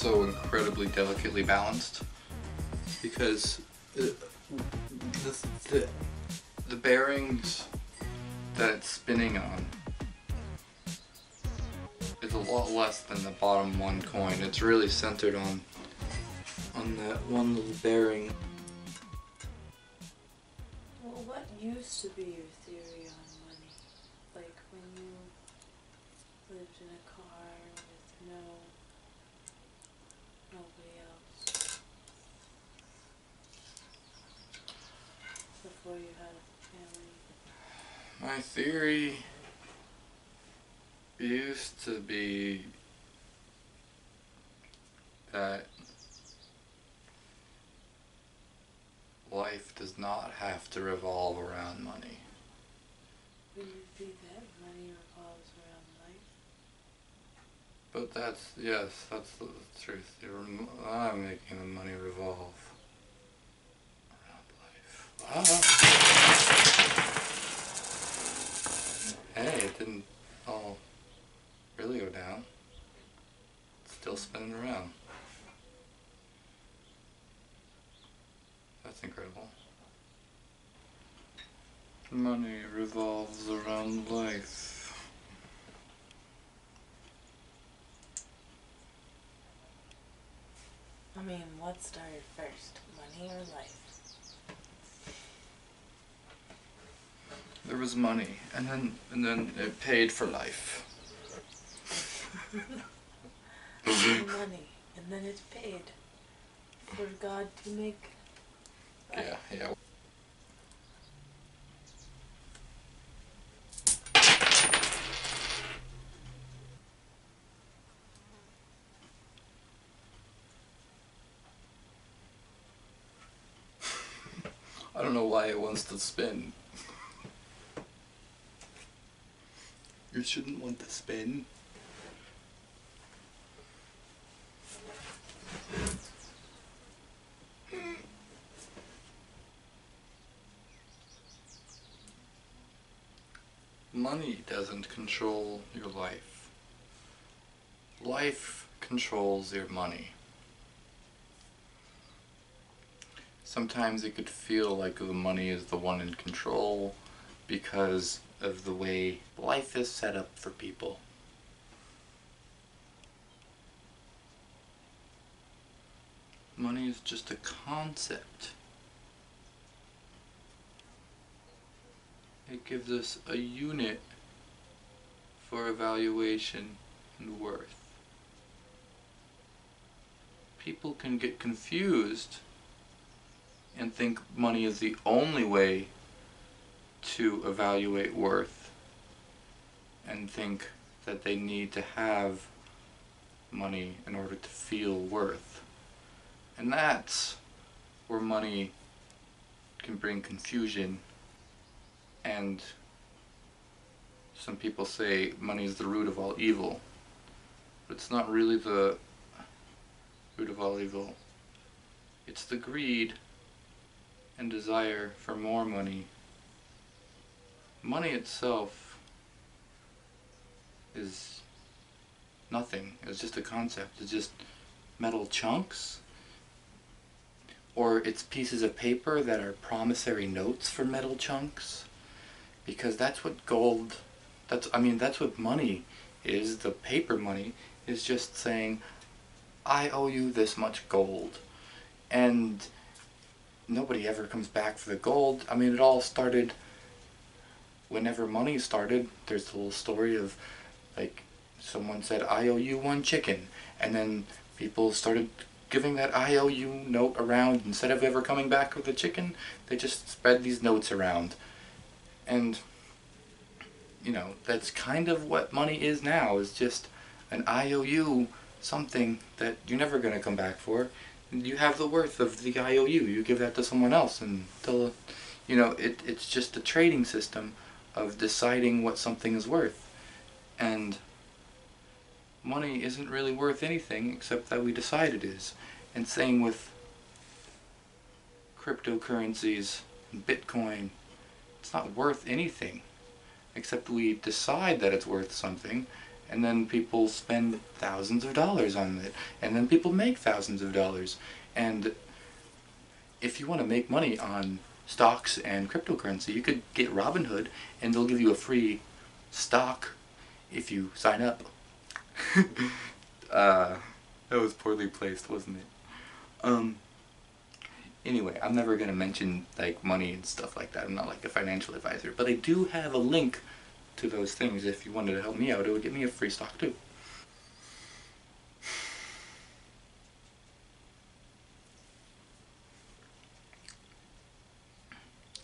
so incredibly delicately balanced because the bearings that it's spinning on is a lot less than the bottom one coin. It's really centered on that one little bearing. Well, what used to be your theory on money? Like when you lived in a car with nobody else before you had a family? My theory used to be that life does not have to revolve around money. Wouldn't it be that money revolves around life? But that's the truth. I'm making the money revolve around life. Hey, it didn't all really go down. It's still spinning around. That's incredible. Money revolves around life. I mean, what started first, money or life? There was money, and then it paid for life. Money, and then it's paid for God to make life. Yeah. I don't know why it wants to spin. You shouldn't want to spin. Money doesn't control your life. Life controls your money. Sometimes it could feel like the money is the one in control because of the way life is set up for people. Money is just a concept. It gives us a unit for evaluation and worth. People can get confused and think money is the only way to evaluate worth and think that they need to have money in order to feel worth. And that's where money can bring confusion, and some people say money is the root of all evil, but it's not really the root of all evil. It's the greed and desire for more money. Money itself is nothing. It's just a concept. It's just metal chunks, or it's pieces of paper that are promissory notes for metal chunks, because that's what gold, that's what money is. The paper money is just saying, I owe you this much gold, and nobody ever comes back for the gold. I mean, it all started whenever money started. There's the little story of, like, someone said, I owe you one chicken, and then people started giving that I owe you note around. Instead of ever coming back with the chicken, they just spread these notes around. And, you know, that's kind of what money is now, is just an I owe you something that you're never going to come back for. You have the worth of the I owe you. You give that to someone else, and they'll, you know, it's just a trading system of deciding what something is worth. And money isn't really worth anything except that we decide it is. And same with cryptocurrencies and Bitcoin. It's not worth anything except we decide that it's worth something, and then people spend thousands of dollars on it, and then people make thousands of dollars. And if you want to make money on stocks and cryptocurrency, you could get Robinhood, and they'll give you a free stock if you sign up. That was poorly placed, wasn't it? Anyway, I'm never gonna mention like money and stuff like that. I'm not like a financial advisor, but I do have a link to those things. If you wanted to help me out, it would get me a free stock too.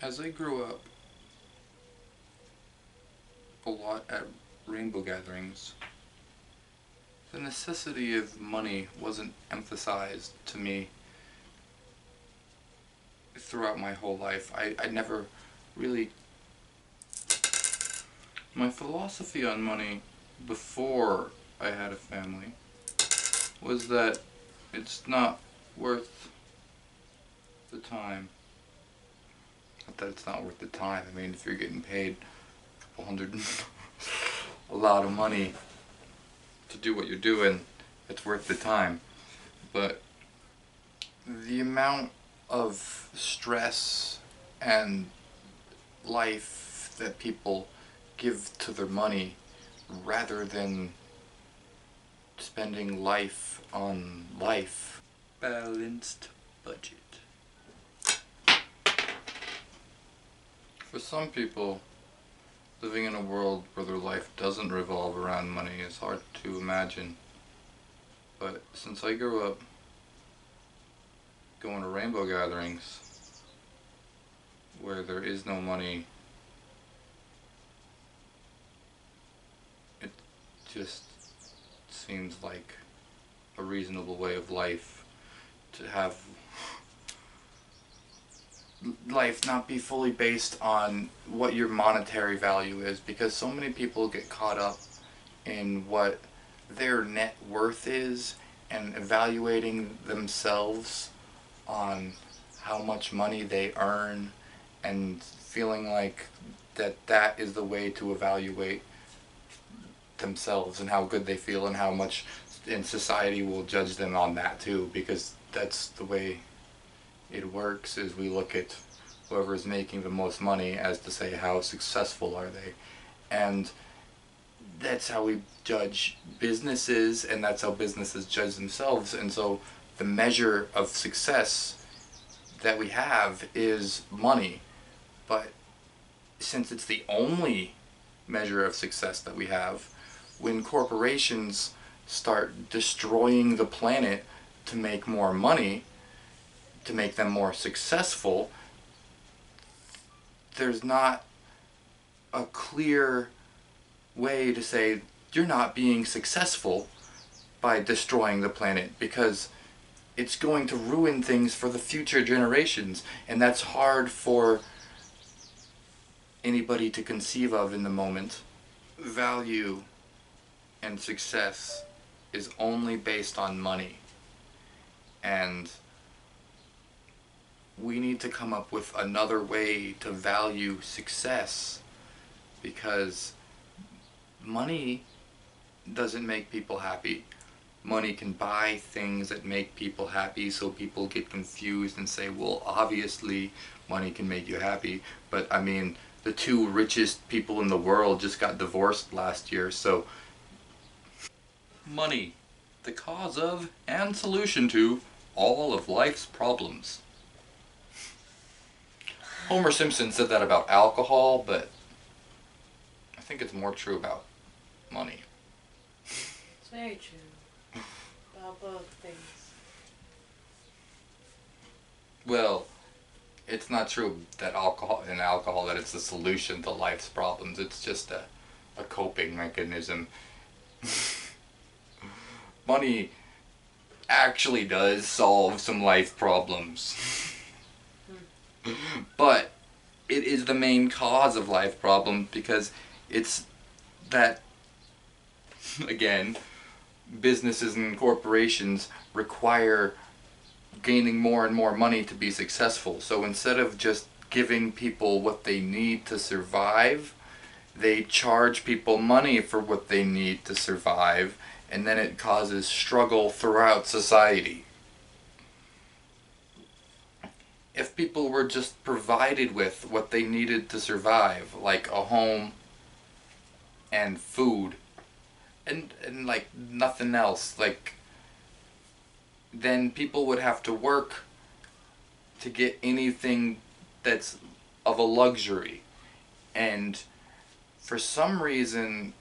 As I grew up a lot at rainbow gatherings, the necessity of money wasn't emphasized to me throughout my whole life. I never really... My philosophy on money before I had a family was that it's not worth the time. Not that it's not worth the time. I mean, if you're getting paid a couple hundred, a lot of money to do what you're doing, it's worth the time. But the amount of stress and life that people give to their money rather than spending life on life. Balanced budget. For some people, living in a world where their life doesn't revolve around money is hard to imagine. But since I grew up going to rainbow gatherings where there is no money, it just seems like a reasonable way of life to have life not be fully based on what your monetary value is, because so many people get caught up in what their net worth is and evaluating themselves on how much money they earn and feeling like that is the way to evaluate themselves and how good they feel and how much in society will judge them on that too, because that's the way it works. Is we look at whoever is making the most money as to say how successful are they, and that's how we judge businesses, and that's how businesses judge themselves. And so the measure of success that we have is money. But since it's the only measure of success that we have, when corporations start destroying the planet to make more money, to make them more successful, there's not a clear way to say you're not being successful by destroying the planet, because it's going to ruin things for the future generations, and that's hard for anybody to conceive of in the moment. Value and success is only based on money, and we need to come up with another way to value success, because money doesn't make people happy. Money can buy things that make people happy, so people get confused and say, well, obviously money can make you happy. But I mean, the two richest people in the world just got divorced last year, so money, the cause of and solution to all of life's problems. Homer Simpson said that about alcohol, but I think it's more true about money. It's very true. About both things. Well, it's not true that alcohol that it's the solution to life's problems. It's just a coping mechanism. Money actually does solve some life problems. But it is the main cause of life problems, because it's that, again, businesses and corporations require gaining more and more money to be successful. So instead of just giving people what they need to survive, they charge people money for what they need to survive, and then it causes struggle throughout society. If people were just provided with what they needed to survive, like a home and food, and like nothing else, like, then people would have to work to get anything that's of a luxury. And for some reason,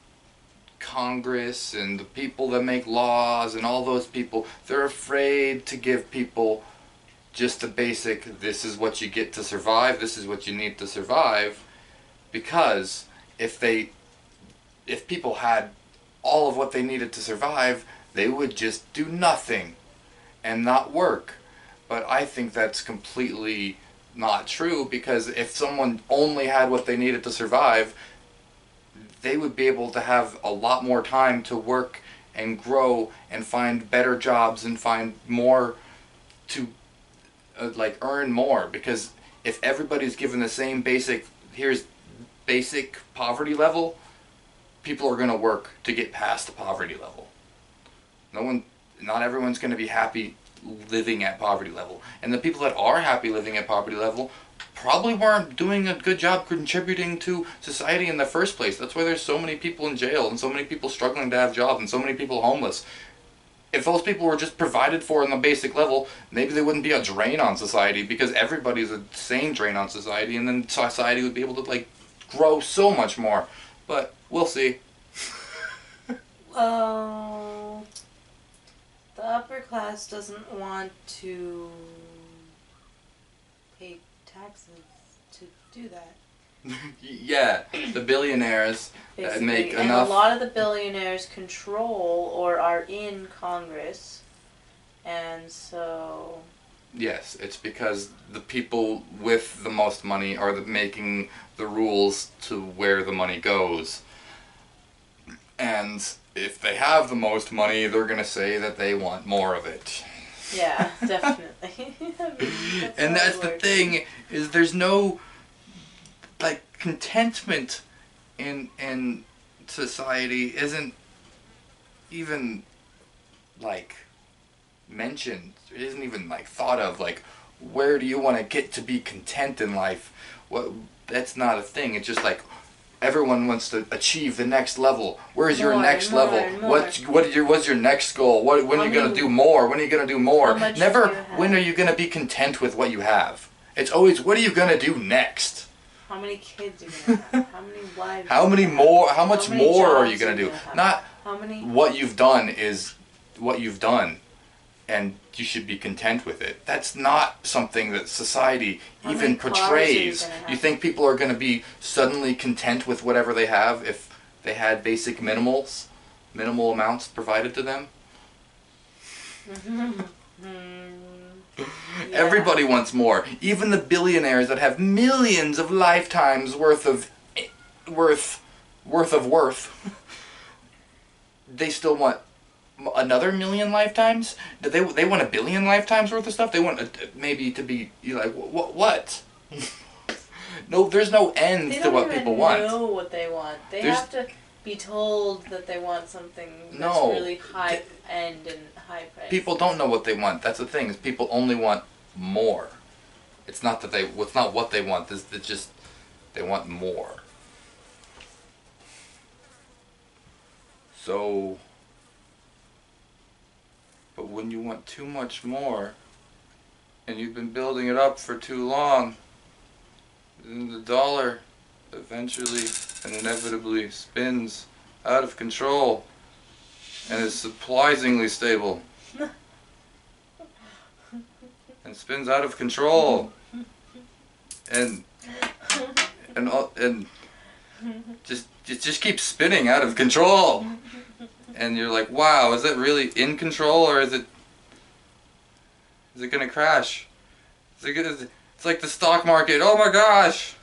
Congress and the people that make laws and all those people, they're afraid to give people just the basic, this is what you get to survive, this is what you need to survive, because if people had all of what they needed to survive, they would just do nothing and not work. But I think that's completely not true, because if someone only had what they needed to survive, they would be able to have a lot more time to work and grow and find better jobs and find more to like earn more. Because if everybody's given the same here's basic poverty level, people are going to work to get past the poverty level. Not everyone's going to be happy living at poverty level. And the people that are happy living at poverty level probably weren't doing a good job contributing to society in the first place. That's why there's so many people in jail and so many people struggling to have jobs and so many people homeless. If those people were just provided for on the basic level, maybe they wouldn't be a drain on society, because everybody's a sane drain on society, and then society would be able to like grow so much more. But we'll see. Oh, the upper class doesn't want to pay taxes to do that. Yeah, the billionaires that make and enough. a lot of the billionaires control or are in Congress, and so. Yes, it's because the people with the most money are making the rules to where the money goes. And if they have the most money, they're going to say that they want more of it. Yeah, definitely. And that's the thing, is there's no like contentment in society isn't even like mentioned. It isn't even like thought of, like, where do you want to get to be content in life? That's not a thing. It's just like everyone wants to achieve the next level. Where's your next level? What's your next goal? When are you gonna do more? When are you gonna do more? Never when are you gonna be content with what you have. It's always, what are you gonna do next? How many kids are you gonna have? How many wives? How much more are you gonna do? Not how many. What you've done is what you've done, and you should be content with it. That's not something that society even portrays. You think people are going to be suddenly content with whatever they have if they had basic minimal amounts provided to them? Yeah. Everybody wants more. Even the billionaires that have millions of lifetimes worth of worth, they still want another million lifetimes? They want 1 billion lifetimes worth of stuff? They want maybe to be, you're like, what? No, there's no end to what people want. They don't even know what they want. They have to be told that they want something that's really high end and high price. People don't know what they want. That's the thing, is people only want more. It's not that it's not what they want. It's just they want more. So, but when you want too much more, and you've been building it up for too long, then the dollar eventually and inevitably spins out of control and is surprisingly stable. And spins out of control. And just keeps spinning out of control. And you're like, wow, is it really in control, or is it gonna crash? It's like the stock market. Oh my gosh!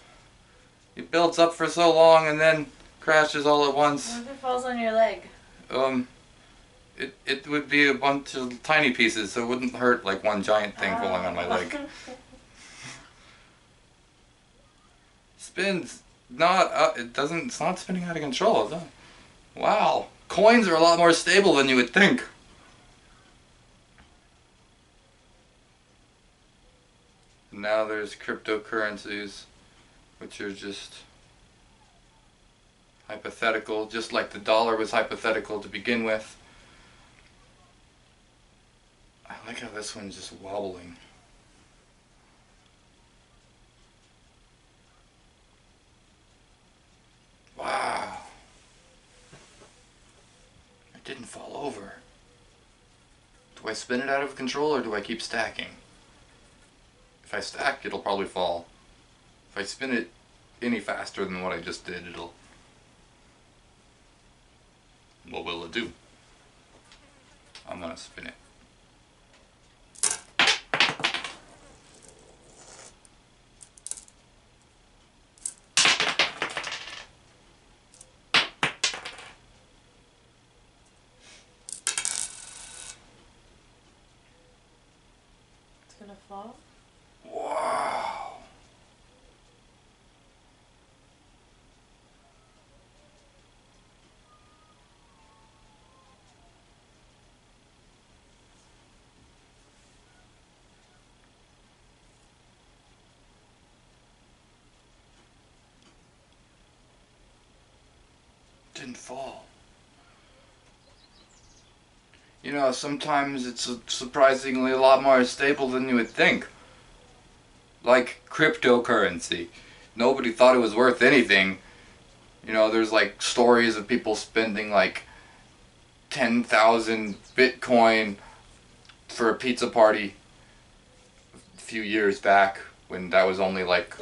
It builds up for so long and then crashes all at once. What if it falls on your leg? It would be a bunch of tiny pieces, so it wouldn't hurt like one giant thing falling on my leg. Spins not, it's not spinning out of control, is it? Wow. Coins are a lot more stable than you would think. Now there's cryptocurrencies, which are just hypothetical, just like the dollar was hypothetical to begin with. I like how this one's just wobbling. Wow. It didn't fall over. Do I spin it out of control or do I keep stacking? If I stack, it'll probably fall. If I spin it any faster than what I just did, it'll... What will it do? I'm gonna spin it. It's gonna fall? Wow. Didn't fall. You know, sometimes it's surprisingly a lot more stable than you would think. Like cryptocurrency. Nobody thought it was worth anything. You know, there's like stories of people spending like 10,000 Bitcoin for a pizza party a few years back when that was only like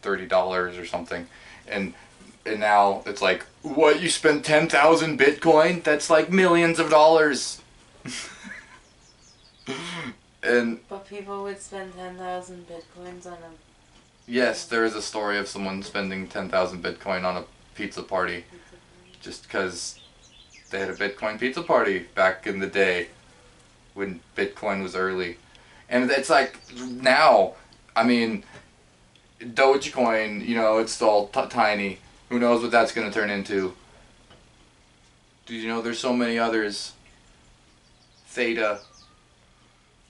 $30 or something. And now it's like, what, you spent 10,000 Bitcoin? That's like millions of dollars. And But people would spend 10,000 bitcoins on a yes, there is a story of someone spending 10,000 Bitcoin on a pizza party pizza party. just because they had a Bitcoin pizza party back in the day when Bitcoin was early. And it's like now, I mean, Dogecoin, you know, it's still tiny. Who knows what that's going to turn into? Do you know there's so many others? Theta,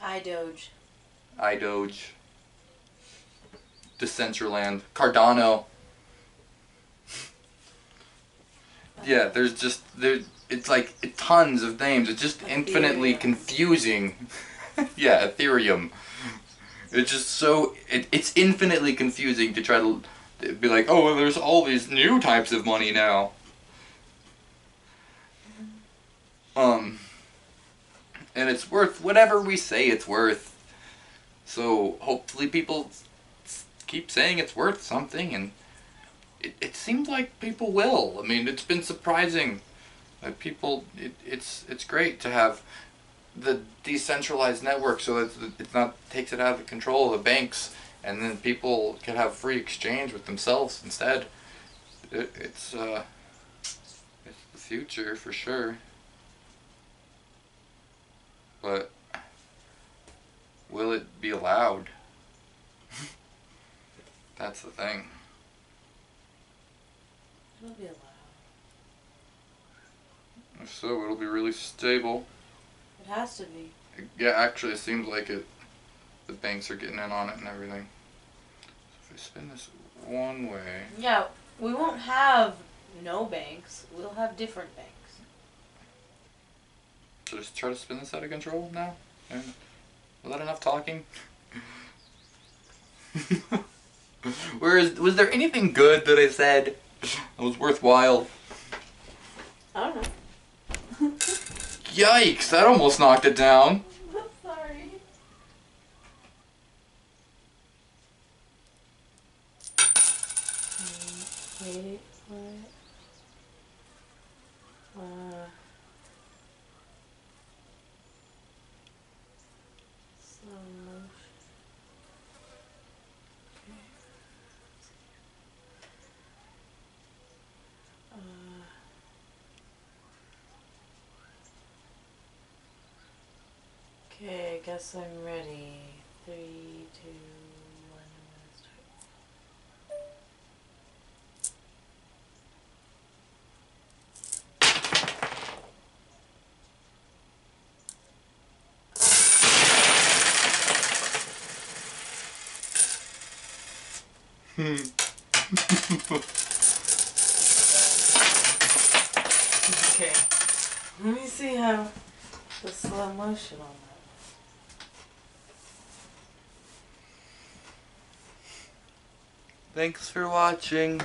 iDoge. iDoge, Decentraland, Cardano. Yeah, there's just it's like tons of names. It's just infinitely Ethereum. confusing. Yeah, Ethereum. It's just so it's infinitely confusing to try to be like, oh, well, there's all these new types of money now. And it's worth whatever we say it's worth. So hopefully people keep saying it's worth something, and it seems like people will. I mean, it's been surprising that people. It's great to have the decentralized network, so that it's not takes it out of the control of the banks, and then people can have free exchange with themselves instead. It's the future for sure. But will it be allowed? That's the thing. It'll be allowed. If so, it'll be really stable. It has to be. Yeah, actually, it seems like it. The banks are getting in on it and everything. So if I spin this one way... Yeah, we won't have no banks. We'll have different banks. So just try to spin this out of control now? And was that enough talking? Was there anything good that I said that was worthwhile? I don't know. Yikes, that almost knocked it down. Sorry. Wait, what? Slow motion. Okay, I guess I'm ready. 3, 2, 1, I'm gonna start. Okay. Let me see how the slow motion on that. Thanks for watching.